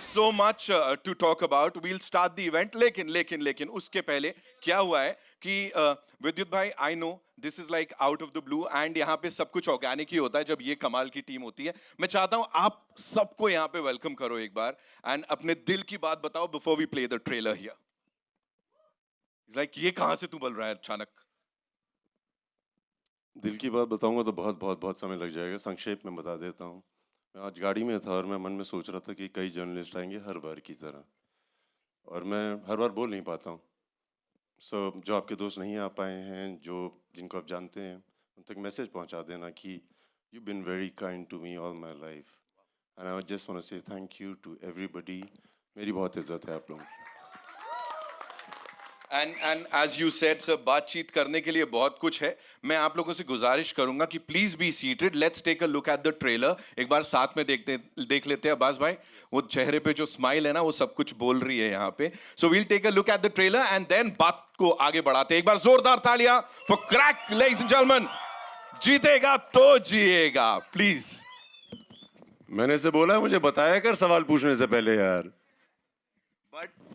so much to talk about. We'll start the event. लेकिन उसके पहले क्या हुआ है कि विद्युत भाई, I know this is like out of the blue and यहाँ पे सब कुछ ऑर्गेनिक ही होता है जब ये कमाल की टीम होती है. मैं चाहता हूँ आप सबको यहाँ पे वेलकम करो एक बार and अपने दिल की बात बताओ before we play the trailer here. It's like ये कहाँ से तू बोल रहा है अचानक? दिल की बात बताऊंगा तो बहुत समय लग जाएगा. संक्षेप में बता देता हूँ. मैं आज गाड़ी में था और मैं मन में सोच रहा था कि कई जर्नलिस्ट आएंगे हर बार की तरह और मैं हर बार बोल नहीं पाता हूँ. सो जो आपके दोस्त नहीं आ पाए हैं, जो जिनको आप जानते हैं, उन तक मैसेज पहुँचा देना कि you been very kind to me all my life and I just want to say thank you to everybody. मेरी बहुत इज्जत है आप लोगों की. And as you said sir, बातचीत करने के लिए बहुत कुछ है. मैं आप लोगों से गुजारिश करूंगा कि please be seated. Let's take a look at the trailer. एक बार साथ में देख लेते हैं. अब्बास भाई, वो चेहरे पे जो स्माइल है ना, वो सब कुछ बोल रही है यहाँ पे. So we'll take a look at the trailer and then बात को आगे बढ़ाते हैं. एक बार जोरदार तालियां for Crakk, ladies and gentleman. जीतेगा तो जिएगा, प्लीज. मैंने से बोला मुझे बताया कर सवाल पूछने से पहले यार.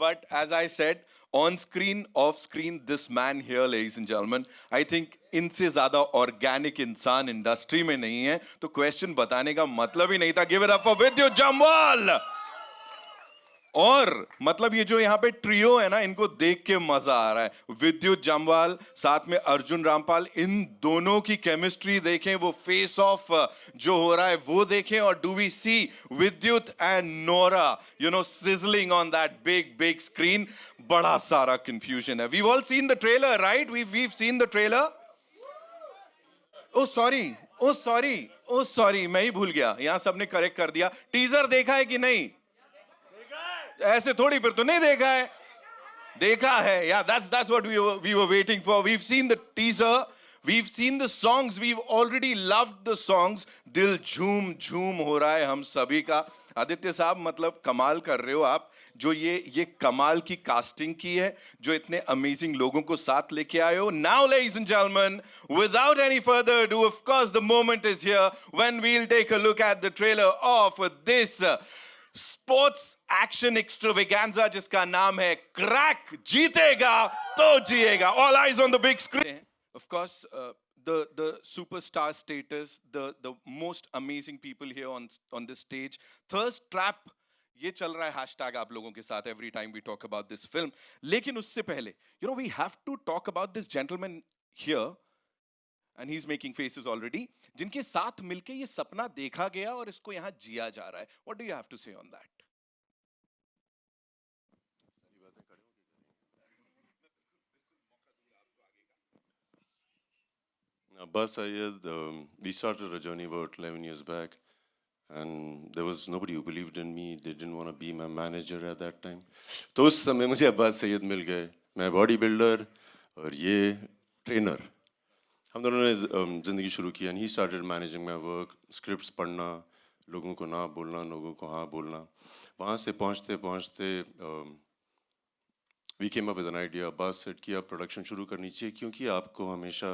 But as I said, on screen, off screen, this man here, ladies and gentlemen, I think इनसे ज़्यादा organic इंसान इंडस्ट्री में नहीं है. तो क्वेश्चन बताने का मतलब ही नहीं था. Give it up for विद्युत जम्वाल. और मतलब ये जो यहाँ पे ट्रियो है ना, इनको देख के मजा आ रहा है. विद्युत जम्वाल साथ में अर्जुन रामपाल, इन दोनों की केमिस्ट्री देखें, वो फेस ऑफ जो हो रहा है वो देखें. और do we see Vidyut and Nora sizzling on that big screen. बड़ा सारा कंफ्यूजन है. We all seen the trailer, right? We've seen the trailer. Oh sorry मैं ही भूल गया. यहां सबने करेक्ट कर दिया. टीजर देखा है कि नहीं? ऐसे थोड़ी, फिर तो नहीं देखा है. देखा है. Yeah, that's what we were waiting for. We've seen the teaser, we've seen the songs, we've already loved the songs. दिल झूम हो रहा है हम सभी का. आदित्य साहब, मतलब कमाल कर रहे हो आप. जो ये कमाल की कास्टिंग की है, जो इतने अमेजिंग लोगों को साथ लेके आए हो. Now ladies and gentlemen, without any further ado, of course the moment is here when we'll take a look at the trailer of this sports action extravaganza जिसका नाम है क्रैक. जीतेगा तो जिएगा. All eyes on the big screen. Of course the superstar status, the most amazing people here on this stage. Thirst trap ये चल रहा है हैशटैग आप लोगों के साथ every time we talk about this film. लेकिन उससे पहले we have to talk about this gentleman here. And he's making faces already. जिनके साथ मिलके ये सपना देखा गया और इसको यहाँ जिया जा रहा है. What do you have to say on that? Abbas Syed, we started a journey about 11 years back, and there was nobody who believed in me. They didn't want to be my manager at that time. तो उस समय मुझे अब्बास सैयद मिल गए. मैं body builder और ये trainer. हम दोनों ने ज़िंदगी शुरू की. And he started managing my work. Scripts पढ़ना, लोगों को ना बोलना, लोगों को हाँ बोलना. वहाँ से पहुँचते we came up with an idea. Abbas set किया प्रोडक्शन शुरू करनी चाहिए, क्योंकि आपको हमेशा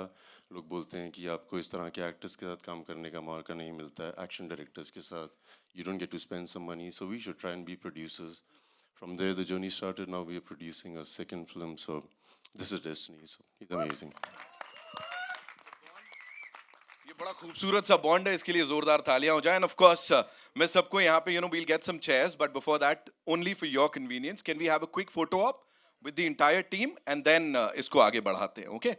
लोग बोलते हैं कि आपको इस तरह के एक्टर्स के साथ काम करने का मौका नहीं मिलता है, एक्शन डायरेक्टर्स के साथ. You don't get to spend some money, so we should try and be producers. From there the journey started. Now we are producing a second film. So this is destiny. So it's amazing. ये बड़ा खूबसूरत सा bond है. इसके लिए जोरदार तालियां हो जाएं. ऑफ कोर्स मैं सबको यहाँ पे we'll get some chairs, but before that, only for your convenience, can we have a quick photo op with the entire team and then इसको आगे बढ़ाते हैं. Okay?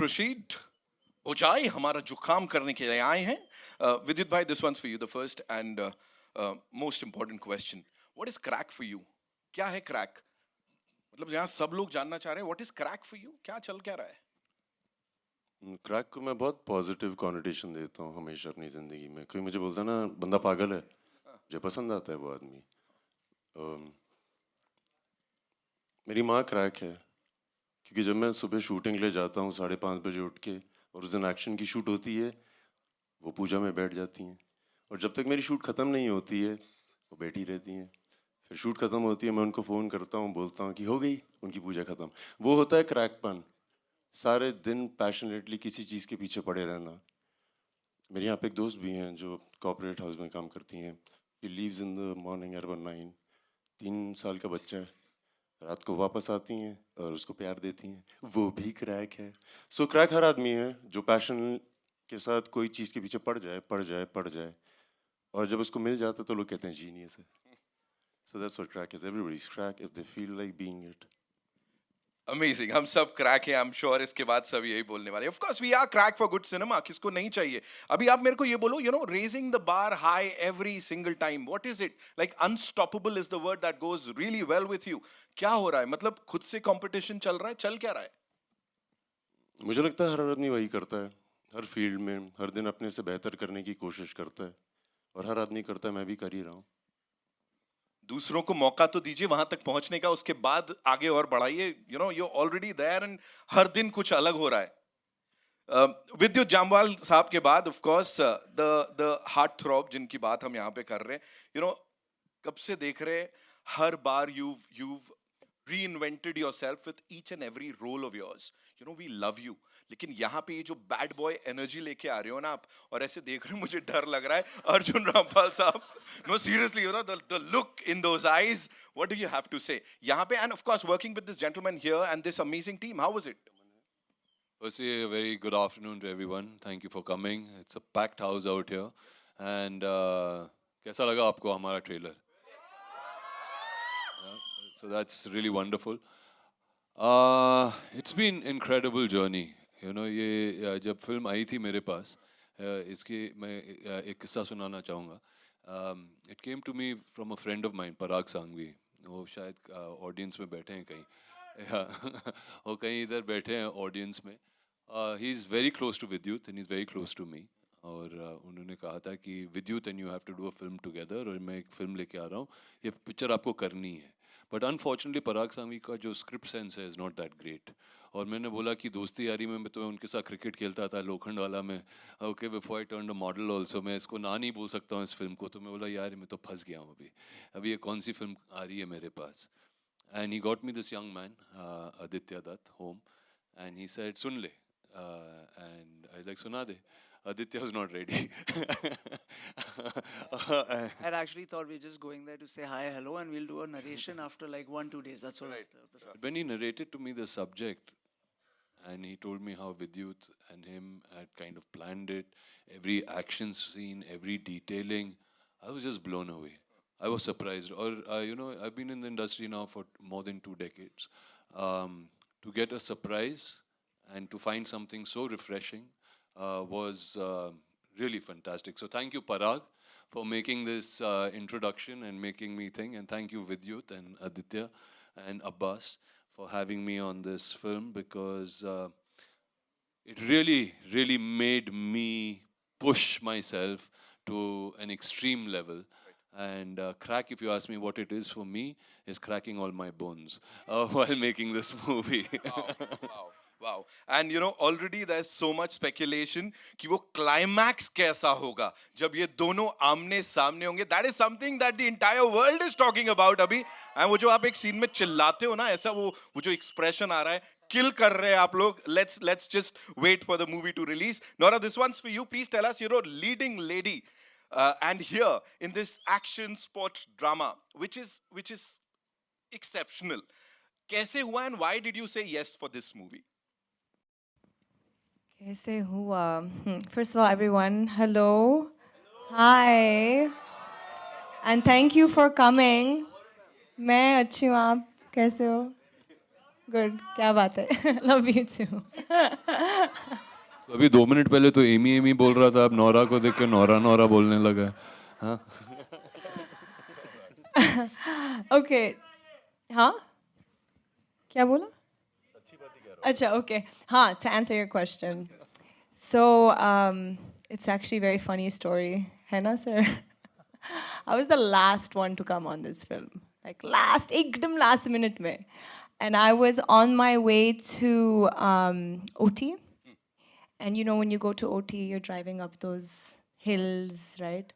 proceed. Ujai, हमारा जो काम करने के लिए आए हैं. Vidyut bhai, this one's for you. The first and most important question. What is crack for you? क्या है crack? मतलब यहाँ सब लोग जानना चाह रहे हैं. What is crack for you? क्या चल क्या रहा है? क्रैक को मैं बहुत पॉजिटिव कॉनोटेशन देता हूँ हमेशा अपनी ज़िंदगी में. कोई मुझे बोलता है ना बंदा पागल है, मुझे पसंद आता है वो आदमी. मेरी माँ क्रैक है, क्योंकि जब मैं सुबह शूटिंग के लिए जाता हूँ 5:30 बजे उठ के, और उस दिन एक्शन की शूट होती है, वो पूजा में बैठ जाती हैं. और जब तक मेरी शूट ख़त्म नहीं होती है वो बैठी रहती हैं. फिर शूट ख़त्म होती है, मैं उनको फ़ोन करता हूँ, बोलता हूँ कि हो गई उनकी पूजा ख़त्म. वो होता है क्रैकपन. सारे दिन पैशनेटली किसी चीज़ के पीछे पड़े रहना. मेरे यहाँ पे एक दोस्त भी हैं जो कॉर्पोरेट हाउस में काम करती हैं. He leaves in the morning around 9. 3 साल का बच्चा है. रात को वापस आती हैं और उसको प्यार देती हैं. वो भी क्रैक है. सो क्रैक हर आदमी है जो पैशन के साथ कोई चीज़ के पीछे पड़ जाए, और जब उसको मिल जाता है तो लोग कहते हैं जीनियस है. So that's what crack is. Everybody's crack if they feel like being it. Amazing. हम सब क्रैक हैं. I'm sure इसके बाद सब यही बोलने वाले हैं. Of course we are crack for good cinema. किसको नहीं चाहिए? अभी आप मेरे को ये बोलो, raising the bar high every single time. What is it? Like unstoppable is the word that goes really well with you. क्या हो रहा है? मतलब खुद से competition चल रहा है? चल क्या रहा है? मुझे लगता है हर आदमी वही करता है. हर फील्ड में हर दिन अपने से बेहतर करने की कोशिश करता है, और हर आदमी करता है. मैं भी कर ही रहा हूँ. दूसरों को मौका तो दीजिए वहां तक पहुंचने का, उसके बाद आगे और बढ़ाइए. you're already there and हर दिन कुछ अलग हो रहा है. विद्युत जामवाल साहब के बाद of course the heart throb जिनकी बात हम यहाँ पे कर रहे हैं. कब से देख रहे हैं, हर बार you've reinvented yourself with each and every role of yours. We love you. लेकिन यहाँ पे ये जो बैड बॉय एनर्जी लेके आ रहे हो ना आप, और ऐसे देख रहे हो, मुझे डर लग रहा है. अर्जुन रामपाल साहब, no seriously, the look in those eyes, what do you have to say? यहाँ पे, and of course working with this gentleman here and this amazing team, how was it? Firstly, a very good afternoon to everyone. Thank you for coming. It's a packed house out here. And कैसा लगा आपको हमारा trailer? So that's really wonderful. It's been incredible journey. ये जब film आई थी मेरे पास, इसकी मैं एक किस्सा सुनाना चाहूँगा. It came to me from a friend of mine, पराग सांघवी. वो शायद ऑडियंस में बैठे हैं कहीं. वो कहीं इधर बैठे हैं ऑडियंस में. He is very close to Vidyut and he's very close to me. और उन्होंने कहा था कि Vidyut and you have to do a film together, और मैं एक फिल्म लेके आ रहा हूँ, ये पिक्चर आपको करनी है. बट अनफॉर्चुनेटली पराग सांघवी का जो स्क्रिप्ट सेंस है इज़ नॉट दैट ग्रेट. और मैंने बोला कि दोस्ती यारी में मैं तो उनके साथ क्रिकेट खेलता था लोखंड वाला में. Okay, before I turn a model also, मैं इसको ना नहीं बोल सकता हूँ इस फिल्म को. तो मैं बोला यार मैं तो फंस गया हूँ अभी ये कौन सी फिल्म आ रही है मेरे पास. And he got me this young man Aditya Datt home, and he said सुन ले, एंड आई लाइक सुना दे. Aditya was not ready. I actually thought we were just going there to say hi, hello, and we'll do a narration after like 1-2 days. That's what right. When he narrated to me the subject, and he told me how Vidyut and him had kind of planned it, every action scene, every detailing, I was just blown away. I was surprised. Or I've been in the industry now for more than 2 decades. To get a surprise and to find something so refreshing was really fantastic. So thank you, Parag, for making this introduction and making me think. And thank you, Vidyut and Aditya and Abbas, for having me on this film, because it really, really made me push myself to an extreme level. And Crakk, if you ask me what it is for me, is cracking all my bones while making this movie. Wow. Wow. And already there's so much speculation कि वो climax कैसा होगा जब ये दोनों आमने सामने होंगे. That is something that the entire world is talking about अभी. And वो जो आप एक scene में चिल्लाते हो ना, ऐसा वो जो expression आ रहा है, kill कर रहे हैं आप लोग. Let's just wait for the movie to release. Nora, this one's for you. Please tell us, leading lady, and here in this action sports drama, which is exceptional. कैसे हुआ, and why did you say yes for this movie? कैसे हुआ? First of all, everyone, hello. Hi. And thank you for coming. मैं अच्छी हूँ, आप कैसे हो? Good. क्या बात है? Love you too. अभी 2 मिनट पहले तो एमी एमी बोल रहा था, अब नोरा को देख के नोरा नोरा बोलने लगा है. हाँ. Okay. हाँ? क्या बोला? अच्छा, okay. हाँ, to answer your question. So, it's actually a very funny story. है ना, sir? I was the last one to come on this film. Like last, एकदम last minute में. And I was on my way to OT. And you know, when you go to OT, you're driving up those hills, right?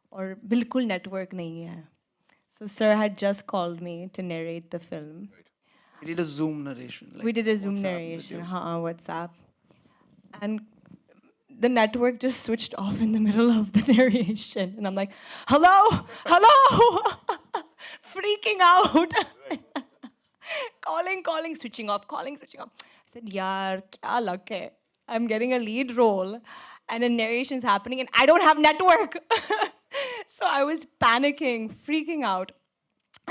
Or बिल्कुल network नहीं है. So sir had just called me to narrate the film. We did a Zoom narration. We did a Zoom WhatsApp narration, video. WhatsApp. And the network just switched off in the middle of the narration. And I'm like, hello, hello, freaking out. calling, switching off, calling, switching off. I said, yaar, kya luck hai? I'm getting a lead role and a narration's happening and I don't have network. So I was panicking, freaking out.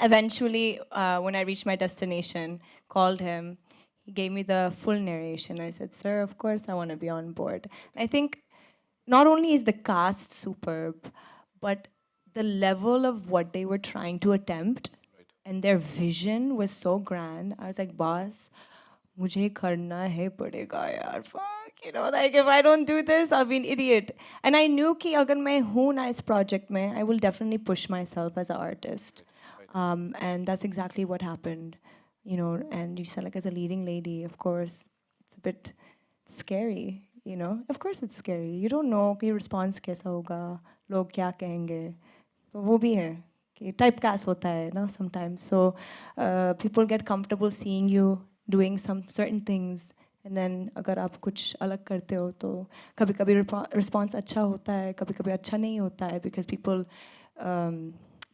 Eventually, when I reached my destination, called him. He gave me the full narration. I said, sir, of course I want to be on board. I think not only is the cast superb, but the level of what they were trying to attempt and their vision was so grand. I was like, boss, mujhe karna hai padega yaar. Fuck, you know, like if I don't do this, I'll be an idiot. And I knew ki agar main hoon na is project mein, I will definitely push myself as an artist. And that's exactly what happened. You know, and you said like as a leading lady, of course, it's a bit scary, you know. Of course it's scary. You don't know कि response कैसा होगा, लोग क्या कहेंगे. तो वो भी है कि typecast होता है ना sometimes. So people get comfortable seeing you doing some certain things, and then अगर आप कुछ अलग करते हो तो कभी-कभी response अच्छा होता है, कभी-कभी अच्छा नहीं होता है because people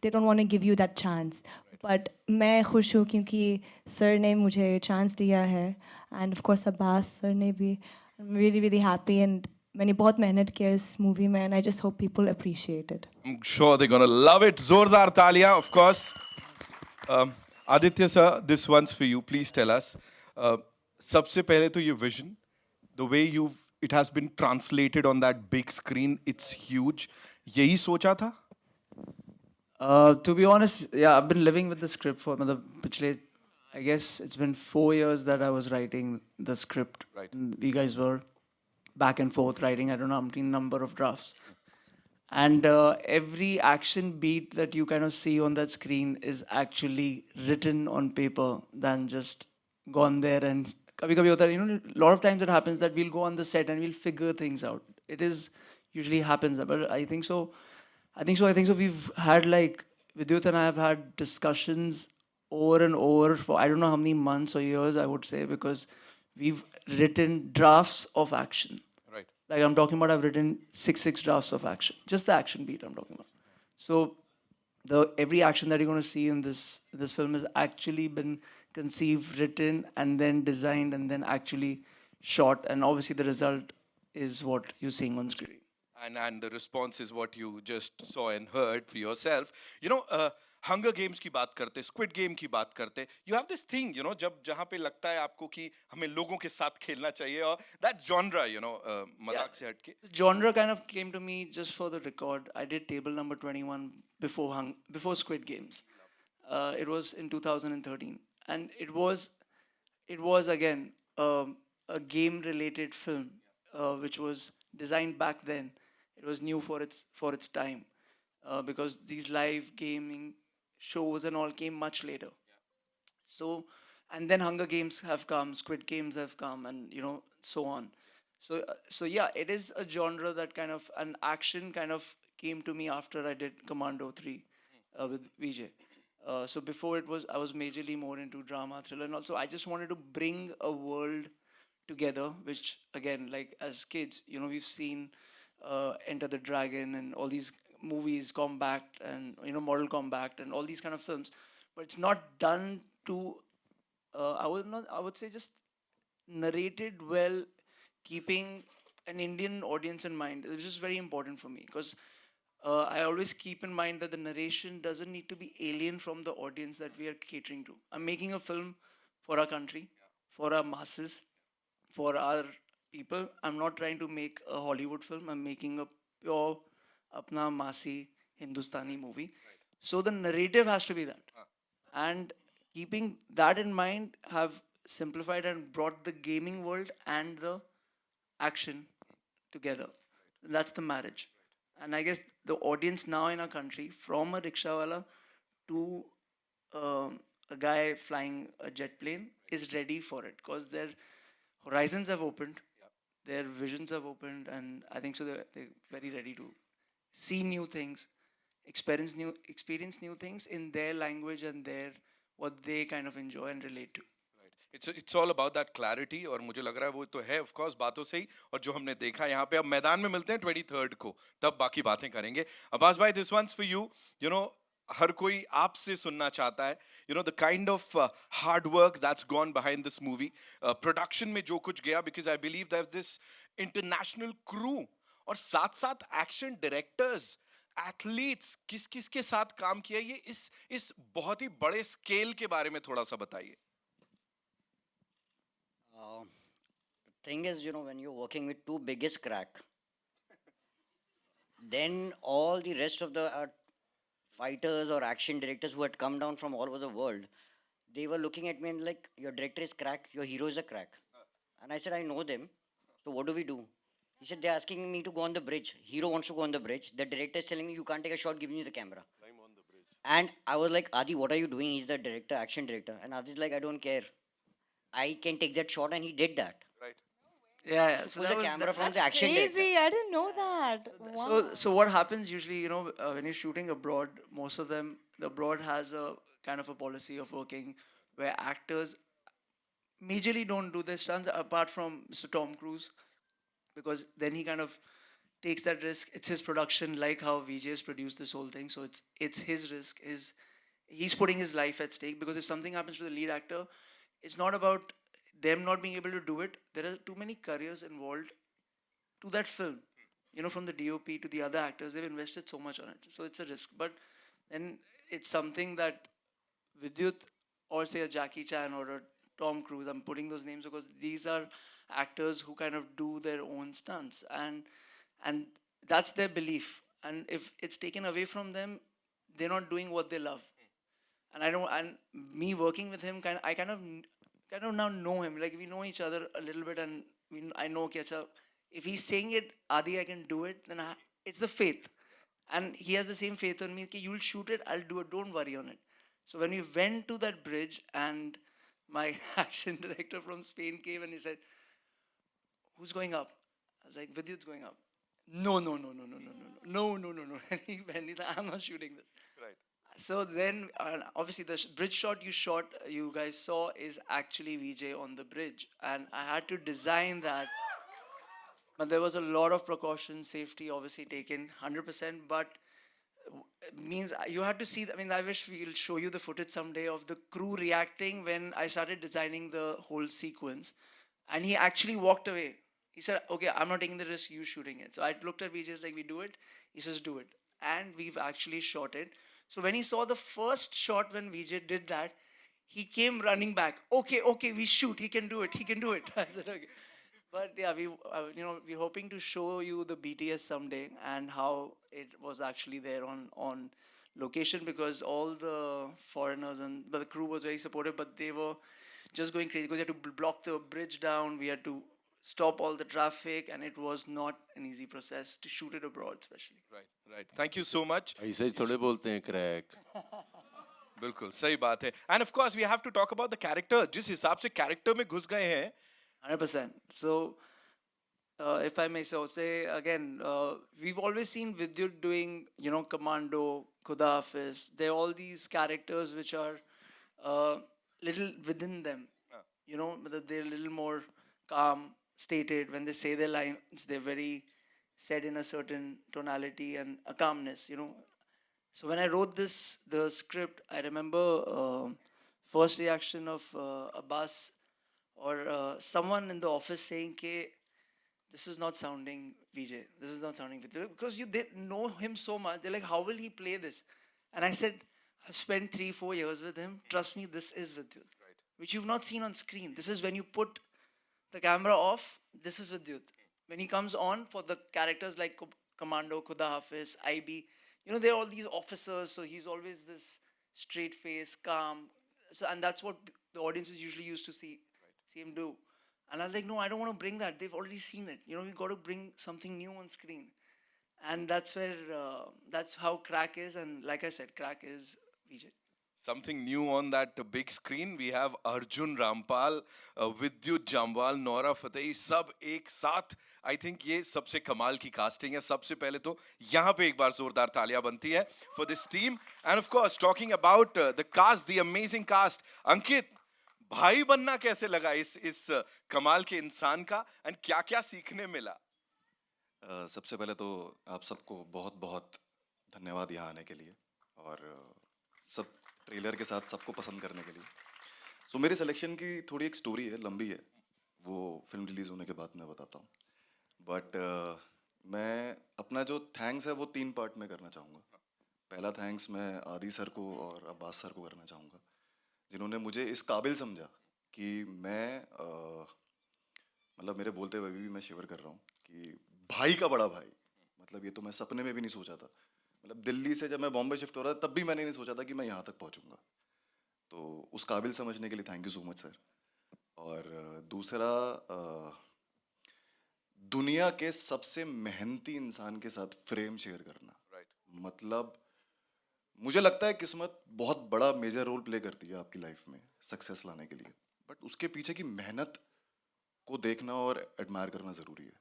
they don't want to give you that chance. But मैं खुश हूँ क्योंकि sir ने मुझे chance दिया है, and of course Abbas sir ने भी. I'm really really happy, and मैंने बहुत मेहनत किया इस movie में, and I just hope people appreciate it. I'm sure they're gonna love it. Zordar Talia, of course. Aditya sir, this one's for you. Please tell us. सबसे पहले तो ये vision, the way it has been translated on that big screen, it's huge. यही सोचा था? To be honest, yeah, I've been living with the script for I guess it's been 4 years that I was writing the script. Right. And we guys were back and forth writing, I don't know how many number of drafts. And every action beat that you kind of see on that screen is actually written on paper than just gone there. And kabhi kabhi hota hai, you know, a lot of times it happens that we'll go on the set and we'll figure things out. It is usually happens, but I think so. We've had like, Vidyut and I have had discussions over and over for I don't know how many months or years, I would say, because we've written drafts of action. Right. Like I'm talking about, I've written six drafts of action. Just the action beat I'm talking about. So every action that you're going to see in this film has actually been conceived, written, and then designed, and then actually shot. And obviously the result is what you're seeing on screen. And the response is what you just saw and heard for yourself. You know, Hunger Games की बात करते, Squid Game की बात करते. You have this thing, you know, जहाँ पे लगता है आपको कि हमें लोगों के साथ खेलना चाहिए, और that genre, you know, मजाक से हटके. Genre kind of came to me just for the record. I did table number 21 before Squid Games. It was in 2013, and it was again a game-related film, which was designed back then. It was new for its time, because these live gaming shows and all came much later. So, and then Hunger Games have come, Squid Games have come, and you know, so on. So yeah, it is a genre that kind of, an action kind of came to me after I did Commando 3 with Vijay. So before I was majorly more into drama, thriller, and also I just wanted to bring a world together, which again, like as kids, you know, we've seen Enter the Dragon and all these movies, Combat, and you know, Mortal Kombat, and all these kind of films, but it's not done to I would say just narrated well, keeping an Indian audience in mind, which is very important for me, because I always keep in mind that the narration doesn't need to be alien from the audience that we are catering to. I'm making a film for our country, for our masses, for our people. I'm not trying to make a Hollywood film. I'm making a pure, apna masi Hindustani movie. So the narrative has to be that. And keeping that in mind, have simplified and brought the gaming world and the action together. That's the marriage. And I guess the audience now in our country, from a rickshawala to a guy flying a jet plane, is ready for it because their horizons have opened, their visions have opened, and I think so they're very ready to see new things, experience new things in their language and their what they kind of enjoy and relate to. It's all about that clarity और मुझे लग रहा है वो तो है of course बातों से ही और जो हमने देखा यहाँ पे अब मैदान में मिलते हैं 23rd को तब बाकी बातें करेंगे अब्बास भाई this one's for you you know हर कोई आपसे सुनना चाहता है you know the kind of hard work that's gone behind this movie production में जो कुछ गया because I believe there's this international crew और साथ साथ action directors एथलीट्स किस किस के साथ काम किया ये इस बहुत ही बड़े स्केल के बारे में थोड़ा सा बताइए The thing is, you know, when you're working with two biggest crack, then all the rest of the fighters or action directors who had come down from all over the world, they were looking at me and like, your director is crack, your hero is a crack. And I said, I know them. So what do we do? He said, they're asking me to go on the bridge. Hero wants to go on the bridge. The director is telling me, you can't take a shot, give me the camera. Climb on the bridge. And I was like, Adi, what are you doing? He's the director, action director. And Adi's like, I don't care. I can take that shot, and he did that. right Yeah. So So pull that the was camera that- from the action director. Crazy. I didn't know that. Wow. So what happens usually, you know, when you're shooting abroad, most of them, the abroad has a kind of a policy of working where actors majorly don't do their stunts apart from Mr. Tom Cruise, because then he kind of takes that risk. It's his production, like how VJ's produced this whole thing. So it's his risk. He's putting his life at stake because if something happens to the lead actor, it's not about them not being able to do it. There are too many careers involved to that film. You know, from the DOP to the other actors, they've invested so much on it. So it's a risk. But then it's something that Vidyut or say a Jackie Chan or a Tom Cruise, I'm putting those names because these are actors who kind of do their own stunts and that's their belief. And if it's taken away from them, they're not doing what they love. And me working with him, I kind of now know him. Like we know each other a little bit, and I know कि अच्छा, if he's saying it, Adi, I can do it. Then it's the faith, and he has the same faith on me. कि you'll shoot it, I'll do it. Don't worry on it. So when we went to that bridge, and my action director from Spain came and he said, "Who's going up?" I was like, "Vidyut's going up." No. And he went, he's like, "I'm not shooting this." right So then, obviously, the bridge shot you guys saw, is actually VJ on the bridge. And I had to design that. But there was a lot of precautions, safety obviously taken, 100%. But means you had to see, I mean, I wish we'll show you the footage someday of the crew reacting when I started designing the whole sequence. And he actually walked away. He said, "Okay, I'm not taking the risk, you shooting it." So I looked at VJ like, "We do it?" He says, "Do it." And we've actually shot it. So when he saw the first shot when VJ did that, he came running back. Okay, we shoot. He can do it. I said, "Okay." But yeah, we're hoping to show you the BTS someday and how it was actually there on location, because all the foreigners but the crew was very supportive, but they were just going crazy because we had to block the bridge down. We had to stop all the traffic, and it was not an easy process to shoot it abroad, especially. right thank you so much ऐसे ही थोड़े बोलते हैं crack बिल्कुल सही बात है and of course we have to talk about the character जिस हिसाब से कैरेक्टर में घुस गए हैं 100%. So, if I may so say again, we've always seen Vidyut doing, Commando, Khuda Hafiz. There are all these characters which are little within them. But they're a little more calm, stated. When they say their lines, they're very said in a certain tonality and a calmness, So when I wrote the script, I remember first reaction of Abbas or someone in the office saying, "This is not sounding VJ. This is not sounding VJ." Because they know him so much. They're like, "How will he play this?" And I said, "I've spent 3-4 years with him. Trust me, this is Vidyut." Right. Which you've not seen on screen. This is when you put the camera off this is Vidyut. When he comes on for the characters like Commando, Khuda Hafiz, IB, you know, they're all these officers, so he's always this straight face, calm. So, and that's what the audiences usually used to see him do. And I was like, no, I don't want to bring that. They've already seen it. You know, we've got to bring something new on screen. And that's where, that's how Crakk is. And like I said, Crakk is Vijay. Something new on that big screen. We have Arjun Rampal, Vidyut Jammwal, Nora Fatehi, सब एक साथ. I think ये सबसे कमाल की casting है. सबसे पहले तो यहाँ पे एक बार जोरदार तालियां बनती है for this team. And of course, talking about the cast, the amazing cast. Ankit, भाई बनना कैसे लगा इस कमाल के इंसान का, and क्या-क्या सीखने मिला? सबसे पहले तो आप सबको बहुत बहुत धन्यवाद यहाँ आने के लिए और सब ट्रेलर के साथ सबको पसंद करने के लिए. सो मेरी सिलेक्शन की थोड़ी एक स्टोरी है, लंबी है, वो फिल्म रिलीज़ होने के बाद मैं बताता हूँ. बट मैं अपना जो थैंक्स है वो 3 पार्ट में करना चाहूँगा. पहला थैंक्स मैं आदि सर को और अब्बास सर को करना चाहूँगा, जिन्होंने मुझे इस काबिल समझा कि मैं मतलब मेरे बोलते हुए भी मैं शिवर कर रहा हूँ कि भाई का बड़ा भाई, मतलब ये तो मैं सपने में भी नहीं सोचा था. मतलब दिल्ली से जब मैं बॉम्बे शिफ्ट हो रहा था तब भी मैंने नहीं सोचा था कि मैं यहाँ तक पहुँचूँगा. तो उस काबिल समझने के लिए thank you so much sir. और दूसरा, दुनिया के सबसे मेहनती इंसान के साथ फ्रेम शेयर करना. मतलब मुझे लगता है किस्मत बहुत बड़ा मेजर रोल प्ले करती है आपकी लाइफ में सक्सेस लाने के लिए, बट उसके पीछे की मेहनत को देखना और एडमायर करना ज़रूरी है.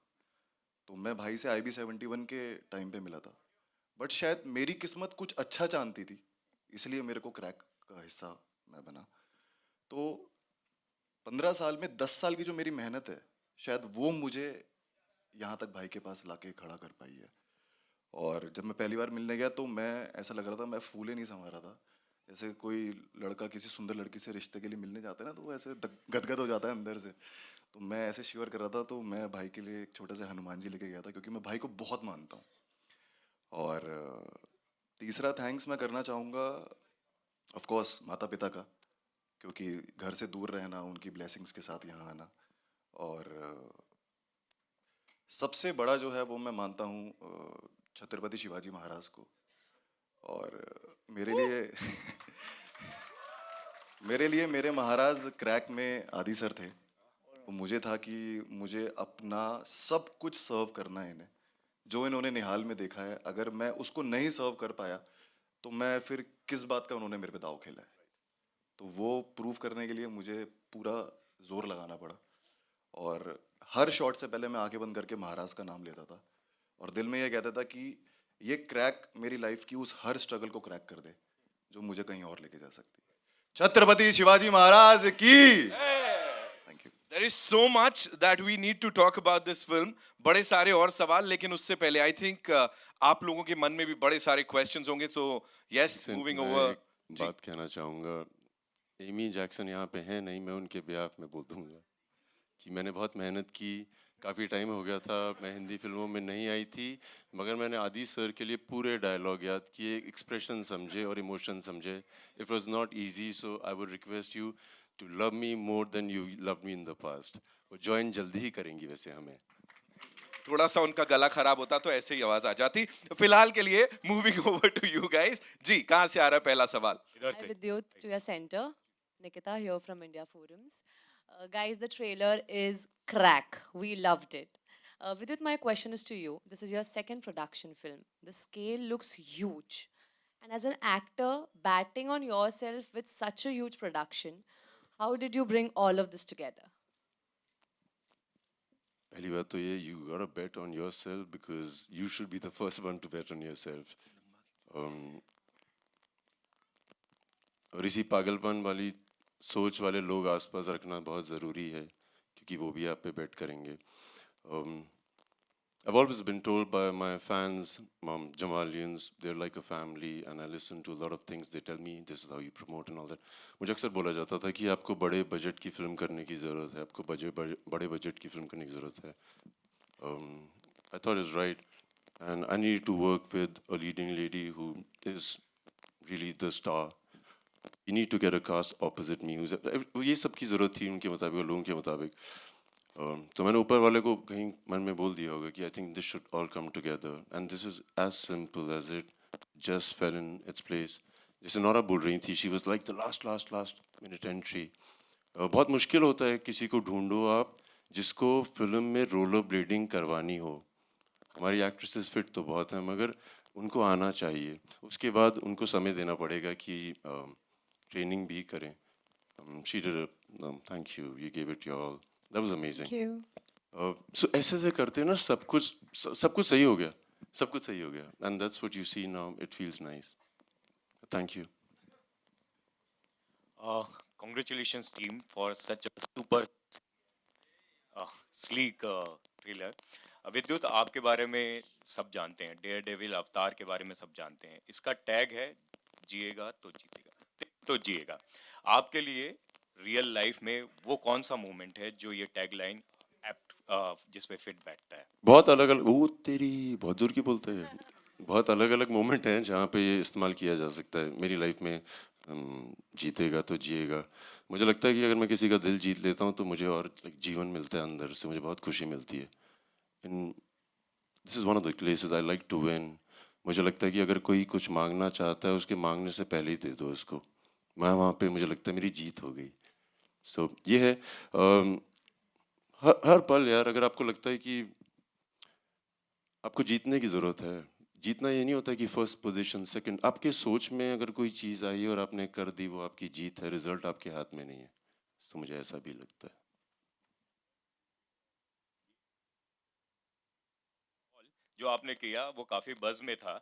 तो मैं भाई से IB-71 के टाइम पे मिला था, बट शायद मेरी किस्मत कुछ अच्छा चाहती थी, इसलिए मेरे को क्रैक का हिस्सा मैं बना. तो 15 साल में 10 साल की जो मेरी मेहनत है, शायद वो मुझे यहाँ तक भाई के पास लाके खड़ा कर पाई है. और जब मैं पहली बार मिलने गया तो मैं ऐसा लग रहा था, मैं फूले नहीं समा रहा था. जैसे कोई लड़का किसी सुंदर लड़की से रिश्ते के लिए मिलने जाता है ना, तो वो ऐसे गदगद हो जाता है अंदर से. तो मैं ऐसे शिवर कर रहा था. तो मैं भाई के लिए एक छोटे से हनुमान जी लेके गया था, क्योंकि मैं भाई को बहुत मानता हूँ. और तीसरा थैंक्स मैं करना चाहूँगा ऑफ कोर्स माता पिता का, क्योंकि घर से दूर रहना, उनकी ब्लेसिंग्स के साथ यहाँ आना. और सबसे बड़ा जो है वो मैं मानता हूँ छत्रपति शिवाजी महाराज को. और मेरे लिए मेरे महाराज क्रैक में आदि सर थे. तो मुझे था कि मुझे अपना सब कुछ सर्व करना है इन्हें, जो इन्होंने निहाल में देखा है. अगर मैं उसको नहीं सर्व कर पाया तो मैं फिर किस बात का उन्होंने मेरे पे दाव खेला है. तो वो प्रूव करने के लिए मुझे पूरा जोर लगाना पड़ा. और हर शॉट से पहले मैं आंखें बंद करके महाराज का नाम लेता था और दिल में ये कहता था कि ये क्रैक मेरी लाइफ की उस हर स्ट्रगल को क्रैक कर दे जो मुझे कहीं और लेके जा सकती है. छत्रपति शिवाजी महाराज की. Thank you. There is so much that we need to talk about this film. बड़े सारे और सवाल, लेकिन उससे पहले I think आप लोगों के मन में भी बड़े सारे questions होंगे. So yes, moving over. बात कहना चाहूँगा, एमी जैक्सन यहाँ पे हैं नहीं, मैं उनके बिहाफ में बोल दूँगा कि मैंने बहुत मेहनत की. काफ़ी टाइम हो गया था, मैं हिंदी फिल्मों में नहीं आई थी, मगर मैंने आदि सर के लिए पूरे डायलॉग याद किए, एक्सप्रेशन समझे और इमोशन समझे. It was not easy, so I would request you to love me more than you love me in the past. वो ज्वाइन जल्दी ही करेंगी वैसे हमें. थोड़ा सा उनका गला खराब होता तो ऐसे ही आवाज आ जाती. फिलहाल के लिए moving over to you guys. जी, कहाँ से आ रहा है पहला सवाल? Hi Vidyut, to your center. Nikita here from India Forums. Guys, the trailer is Crakk. We loved it. Vidyut, my question is to you. This is your second production film. The scale looks huge. And as an actor, batting on yourself with such a huge production, how did you bring all of this together? पहली बात तो ये, you gotta bet on yourself because you should be the first one to bet on yourself. और इसी पागलपन वाली सोच वाले लोग आसपास रखना बहुत ज़रूरी है, क्योंकि वो भी आप पे बेट करेंगे. I've always been told by my fans, Jammwalians, they're like a family, and I listen to a lot of things they tell me, this is how you promote and all that. मुझे अक्सर बोला जाता था कि आपको बड़े budget की film करने की ज़रूरत है, आपको बड़े बजट की फिल्म करने की ज़रूरत है. I thought it's right, and I needed to work with a leading lady who is really the star. You need to get a cast opposite me. ये सब की ज़रूरत थी उनके मुताबिक और लोगों के मुताबिक. तो मैंने ऊपर वाले को कहीं मन में बोल दिया होगा कि I think this should all come together and this is as simple as it just fell in its place. जैसे नोरा बोल रही थी, she was like the last minute entry. बहुत मुश्किल होता है किसी को ढूंढो आप जिसको फिल्म में रोलर ब्लेडिंग करवानी हो. हमारी एक्ट्रेसेस फिट तो बहुत हैं मगर उनको आना चाहिए. उसके बाद उनको समय देना पड़ेगा कि ट्रेनिंग भी करें. She did. Thank you, you give it your all. That was amazing. Thank you. सो ऐसे करते ना सब कुछ सही हो गया. सब कुछ सही हो गया and that's what you see now. It feels nice. Thank you. Congratulations team for such a super sleek trailer. विद्युत, आपके बारे में सब जानते हैं, डेयर डेविल अवतार के बारे में सब जानते हैं. इसका टैग है जिएगा तो जीतेगा, तो जिएगा. आपके लिए रियल लाइफ में वो कौन सा मोमेंट है जो ये टैग लाइन जिस पे फिट बैठता है? बहुत अलग अलग, वो तेरी बहुत दूर की बोलते हैं. बहुत अलग अलग मोमेंट हैं जहाँ पे ये इस्तेमाल किया जा सकता है मेरी लाइफ में. जीतेगा तो जिएगा. मुझे लगता है कि अगर मैं किसी का दिल जीत लेता हूँ तो मुझे और जीवन मिलता है अंदर से. मुझे बहुत खुशी मिलती है. This is one of the places I like to win. मुझे लगता है कि अगर कोई कुछ मांगना चाहता है उसके मांगने से पहले ही दे दो उसको. मैं वहाँ पे मुझे लगता है मेरी जीत हो गई. सो ये है. हर पल यार, अगर आपको लगता है कि आपको जीतने की ज़रूरत है, जीतना ये नहीं होता कि फर्स्ट पोजीशन सेकंड. आपके सोच में अगर कोई चीज़ आई और आपने कर दी, वो आपकी जीत है. रिजल्ट आपके हाथ में नहीं है. तो मुझे ऐसा भी लगता है. जो आपने किया वो काफी बज में था.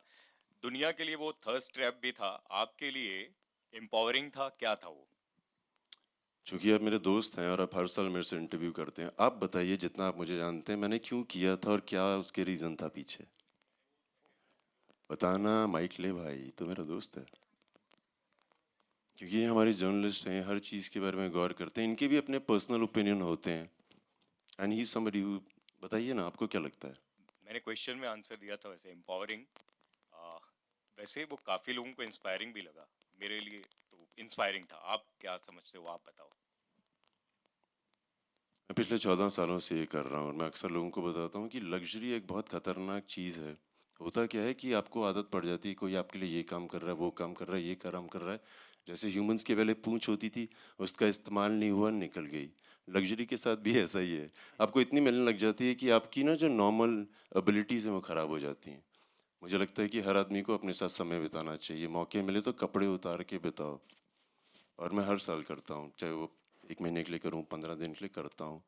दुनिया के लिए वो थर्स्ट ट्रैप भी था, आपके लिए एम्पावरिंग था. क्या था वो? चूँकि आप मेरे दोस्त हैं और आप हर साल मेरे से इंटरव्यू करते हैं, आप बताइए जितना आप मुझे जानते हैं मैंने क्यों किया था और क्या उसके रीज़न था पीछे. बताना. माइक ले भाई, तो मेरा दोस्त है. क्योंकि ये हमारे जर्नलिस्ट हैं, हर चीज़ के बारे में गौर करते हैं. इनके भी अपने पर्सनल ओपिनियन होते हैं. And he somebody who. बताइए ना, आपको क्या लगता है? मैंने क्वेश्चन में आंसर दिया था वैसे एम्पावरिंग. वैसे वो काफी लोगों को इंस्पायरिंग भी लगा. मेरे लिए तो इंस्पायरिंग था. आप क्या समझते हो, आप बताओ. मैं पिछले 14 सालों से ये कर रहा हूँ और मैं अक्सर लोगों को बताता हूँ कि लग्जरी एक बहुत खतरनाक चीज़ है. होता क्या है कि आपको आदत पड़ जाती है, कोई आपके लिए ये काम कर रहा है, वो काम कर रहा है, ये काम कर रहा है. जैसे ह्यूमंस के पहले पूंछ होती थी, उसका इस्तेमाल नहीं हुआ, निकल गई. लग्जरी के साथ भी ऐसा ही है. आपको इतनी मिलने लग जाती है कि आपकी ना जो नॉर्मल एबिलिटीज़ हैं वो ख़राब हो जाती हैं. मुझे लगता है कि हर आदमी को अपने साथ समय बिताना चाहिए. मौके मिले तो कपड़े उतार के बिताओ. और मैं हर साल करता हूँ, चाहे वो 1 महीने के लिए करूँ, 15 दिन के लिए करता हूँ.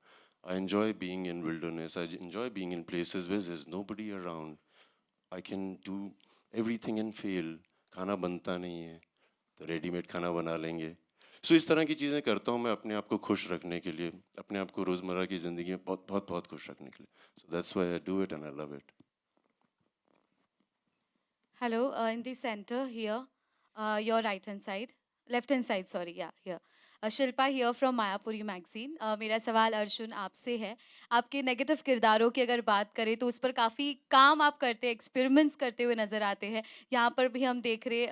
I enjoy being in wilderness. I enjoy being in places where there's nobody around. I can do everything and fail. खाना बनता नहीं है तो रेडीमेड खाना बना लेंगे. सो इस तरह की चीज़ें करता हूँ मैं अपने आप को खुश रखने के लिए, अपने आप को रोज़मर्रा की ज़िंदगी में बहुत बहुत बहुत खुश रखने के लिए. So that's why I do it and I love it. Hello, in the center here, your right hand side, left hand side, sorry, yeah, here. Shilpa here from Mayapuri magazine. मेरा सवाल अर्जुन आपसे है. आपके नेगेटिव किरदारों की अगर बात करें तो उस पर काफ़ी काम आप करते हैं, एक्सपेरिमेंट्स करते हुए नज़र आते हैं. यहाँ पर भी हम देख रहे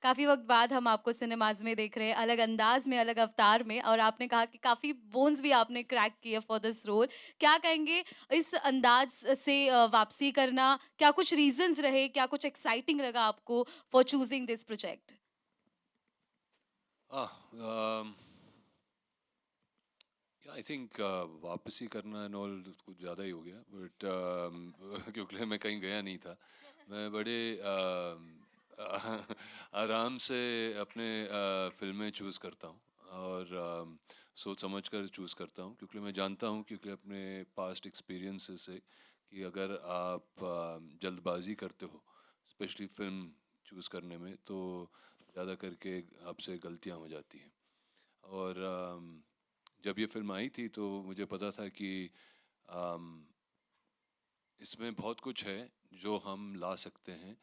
काफ़ी वक्त बाद हम आपको सिनेमाज में देख रहे हैं, अलग अंदाज में, अलग अवतार में. और आपने कहा कि काफ़ी बोन्स भी आपने क्रैक किए फॉर दिस रोल. क्या कहेंगे इस अंदाज से वापसी करना? क्या कुछ रीजंस रहे, क्या कुछ एक्साइटिंग लगा आपको for choosing this project? I think वापसी करना एंड ऑल कुछ ज़्यादा ही हो गया. बट क्योंकि मैं कहीं गया नहीं था. मैं बड़े आराम से अपने फिल्में चूज़ करता हूँ और सोच समझ कर चूज़ करता हूँ. क्योंकि मैं जानता हूँ, क्योंकि अपने पास्ट एक्सपीरियंसेस से, कि अगर आप जल्दबाजी करते हो स्पेशली फिल्म चूज़ करने में तो ज़्यादा करके आपसे गलतियाँ हो जाती हैं. और जब ये फिल्म आई थी तो मुझे पता था कि इसमें बहुत कुछ है जो हम ला सकते हैं.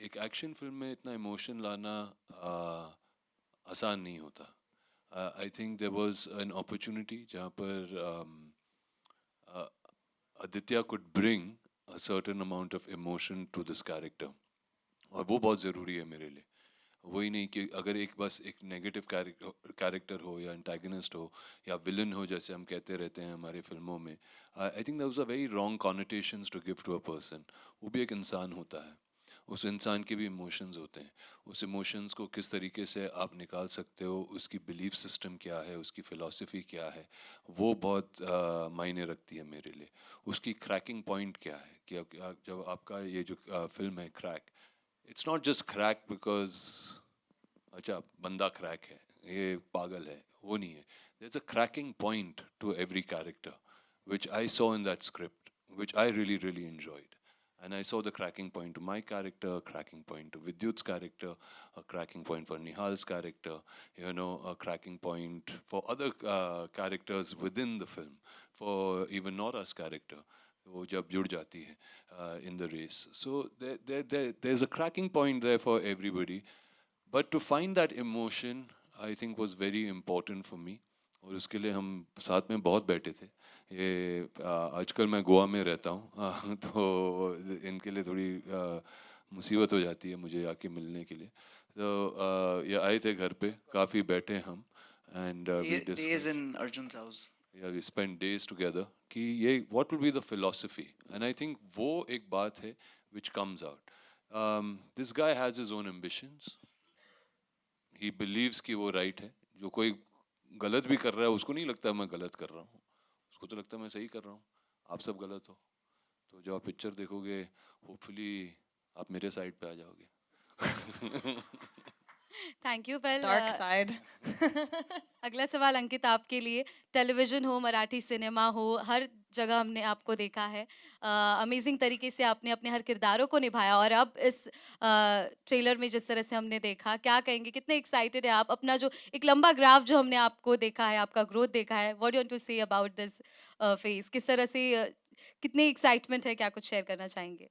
एक एक्शन फिल्म में इतना इमोशन लाना आसान नहीं होता. I think there was an opportunity जहाँ पर Aditya could bring a certain amount of emotion to this character, और वो बहुत ज़रूरी है मेरे लिए. वही नहीं कि अगर एक बस एक नेगेटिव कैरेक्टर हो या एंटागनिस्ट हो या विलन हो जैसे हम कहते रहते हैं हमारी फिल्मों में. I think that was a very wrong connotations to give to a person. वो भी एक इंसान होता है, उस इंसान के भी इमोशंस होते हैं. उस इमोशंस को किस तरीके से आप निकाल सकते हो, उसकी बिलीफ सिस्टम क्या है, उसकी फ़िलॉसफी क्या है, वो बहुत मायने रखती है मेरे लिए. उसकी क्रैकिंग पॉइंट क्या है कि जब आपका ये जो फिल्म है crack, it's not just crack because अच्छा बंदा क्रैक है, ये पागल है, वो नहीं है. There is a cracking point to every character which I saw in that script, which I really, really enjoyed. And I saw the cracking point to my character, cracking point to Vidyut's character, a cracking point for Nihal's character, you know, a cracking point for other characters within the film, for even Nora's character, वो जब जुड़ जाती है in the race. So there's a cracking point there for everybody. But to find that emotion, I think was very important for me. और उसके लिए हम साथ में बहुत बैठे थे. ये आजकल मैं गोवा में रहता हूँ तो इनके लिए थोड़ी मुसीबत हो जाती है मुझे आके मिलने के लिए. तो ये आए थे घर पे, काफ़ी बैठे हम and Days in Arjun's house. We spend days together कि ये what will be the philosophy. And I think वो एक बात है which comes out. This guy has his own ambitions. He believes कि वो राइट है. जो कोई गलत भी कर रहा है उसको नहीं लगता मैं गलत कर रहा हूँ, उसको तो लगता है मैं सही कर रहा हूँ. आप सब गलत हो, तो जब आप पिक्चर देखोगे होपफुली आप मेरे साइड पे आ जाओगे. Thank you. Well, Dark side. अगला सवाल अंकित आपके लिए. टेलीविजन हो, मराठी सिनेमा हो, हर जगह हमने आपको देखा है. अमेजिंग तरीके से आपने अपने हर किरदारों को निभाया और अब इस ट्रेलर में जिस तरह से हमने देखा, क्या कहेंगे, कितने एक्साइटेड है आप? अपना जो एक लंबा ग्राफ जो हमने आपको देखा है, आपका ग्रोथ देखा है, what do you want to say about this phase? किस तरह से कितनी एक्साइटमेंट है, क्या कुछ शेयर करना चाहेंगे?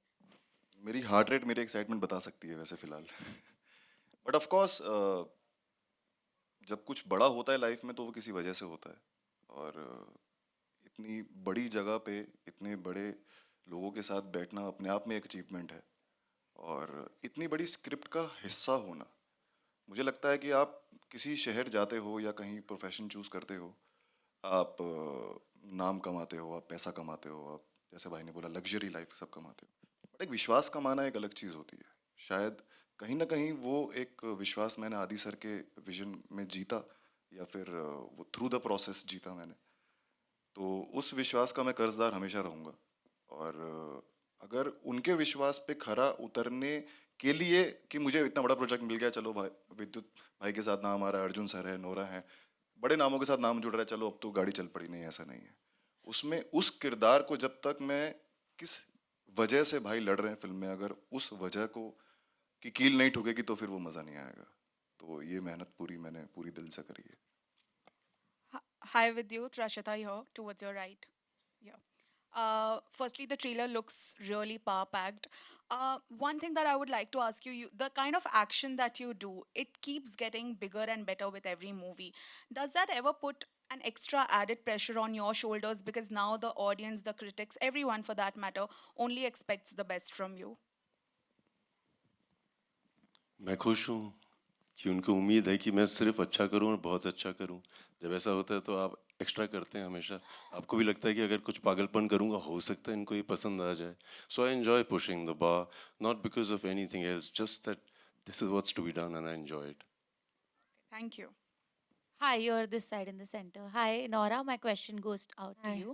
मेरी हार्ट रेट मेरी एक्साइटमेंट बता सकती है वैसे फिलहाल. बट ऑफ कोर्स जब कुछ बड़ा होता है लाइफ में तो वो किसी वजह से होता है. और इतनी बड़ी जगह पे इतने बड़े लोगों के साथ बैठना अपने आप में एक अचीवमेंट है. और इतनी बड़ी स्क्रिप्ट का हिस्सा होना, मुझे लगता है कि आप किसी शहर जाते हो या कहीं प्रोफेशन चूज़ करते हो, आप नाम कमाते हो, आप पैसा कमाते हो, आप जैसे भाई ने बोला लग्जरी लाइफ सब कमाते हो. बट एक विश्वास कमाना एक अलग चीज़ होती है. शायद कहीं ना कहीं वो एक विश्वास मैंने आदि सर के विजन में जीता, या फिर वो थ्रू द प्रोसेस जीता मैंने. तो उस विश्वास का मैं कर्जदार हमेशा रहूँगा. और अगर उनके विश्वास पे खरा उतरने के लिए कि मुझे इतना बड़ा प्रोजेक्ट मिल गया, चलो भाई विद्युत भाई के साथ नाम आ रहा है, अर्जुन सर है, नोरा है, बड़े नामों के साथ नाम जुड़ रहा है, चलो अब तो गाड़ी चल पड़ी. नहीं, ऐसा नहीं है. उसमें उस किरदार को जब तक मैं किस वजह से भाई लड़ रहे हैं फिल्म में, अगर उस वजह को की कील नहीं ठुकेगी तो फिर वो मज़ा नहीं आएगा. तो ये मेहनत पूरी मैंने पूरी दिल से करी है. Hi Vidyut, Rashita here, towards your right. Yeah. Firstly, the trailer looks really power-packed. One thing that I would like to ask you, the kind of action that you do, it keeps getting bigger and better with every movie. Does that ever put an extra added pressure on your shoulders because now the audience, the critics, everyone for that matter, only expects the best from you? मैं खुश हूँ कि उनको उम्मीद है कि मैं सिर्फ अच्छा करूँ और बहुत अच्छा करूँ. जब ऐसा होता है तो आप एक्स्ट्रा करते हैं हमेशा. आपको भी लगता है कि अगर कुछ पागलपन करूँगा हो सकता है इनको ये पसंद आ जाए. So I enjoy pushing the bar, not because of anything else, just that this is what's to be done and I enjoy it. Thank you. Hi, you're this side in the center. Hi, Nora. My question goes out to Hi. you.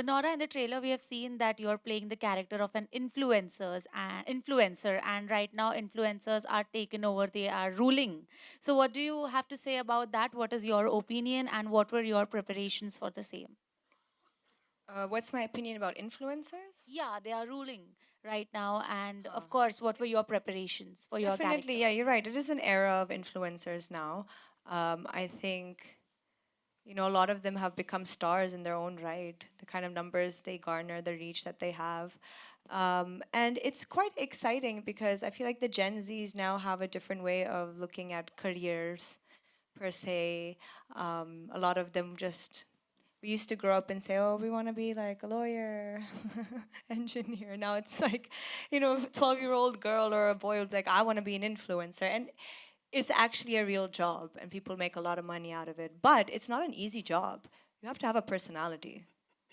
Nora, in the trailer, we have seen that you're playing the character of an influencer, and right now, influencers are taken over. They are ruling. So, what do you have to say about that? What is your opinion, and what were your preparations for the same? What's my opinion about influencers? Yeah, they are ruling right now, and of course, what were your preparations for your character? Definitely, yeah, you're right. It is an era of influencers now. I think, you know, a lot of them have become stars in their own right. The kind of numbers they garner, the reach that they have. And it's quite exciting because I feel like the Gen Zs now have a different way of looking at careers, per se. A lot of them just, we used to grow up and say, oh, we want to be like a lawyer, engineer. Now it's like, you know, a 12-year-old girl or a boy will be like, I want to be an influencer. And it's actually a real job and people make a lot of money out of it. But it's not an easy job. You have to have a personality.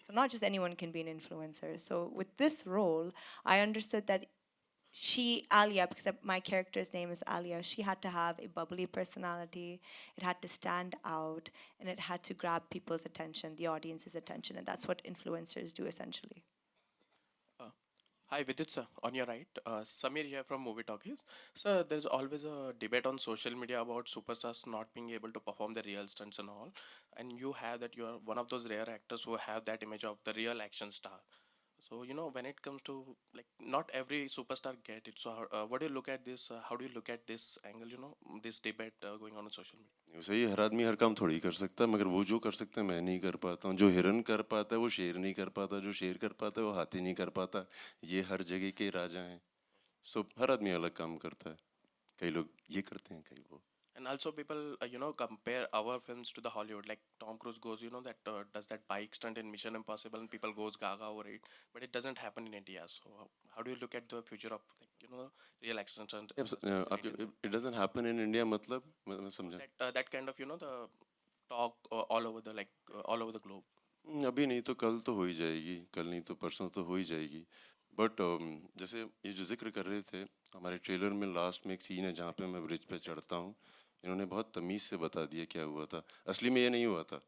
So not just anyone can be an influencer. So with this role, I understood that Alia, because my character's name is Alia, she had to have a bubbly personality. It had to stand out and it had to grab people's attention, the audience's attention. And that's what influencers do essentially. Hi, Vidyut sir, on your right. Samir here from Movie Talkies. Sir, there's always a debate on social media about superstars not being able to perform the real stunts and all. And you have that you are one of those rare actors who have that image of the real action star. So, you know, when it comes to, like, not every superstar get it. So, what do you look at this? How do you look at this angle, you know, this debate going on social media? सही है, हर आदमी हर काम थोड़ी कर सकता है, मगर वो जो कर सकते हैं मैं नहीं कर पाता हूँ। जो हिरन कर पाता है वो शेर नहीं कर पाता, जो शेर कर पाता है वो हाथी नहीं कर पाता। ये हर जगह के राजा हैं। सो हर आदमी अलग काम करता है। कई लोग ये करते हैं, कई वो। And also people, you know, compare our films to the Hollywood. Like Tom Cruise goes, you know, that does that bike stunt in Mission Impossible, and people goes gaga over it. But it doesn't happen in India. So how do you look at the future of, like, you know, real action stunt? It doesn't happen in India, मतलब मैं समझा। That kind of, you know, the talk all over the, like, all over the globe. अभी नहीं तो कल तो हो ही जाएगी, कल नहीं तो परसों तो हो ही जाएगी। बट जैसे ये जो जिक्र कर रहे थे, हमारे ट्रेलर में लास्ट में एक सीन है जहाँ पे मैं ब्रिज पे चढ़ता हूँ। इन्होंने बहुत तमीज़ से बता दिया क्या हुआ था। असली में ये नहीं हुआ था।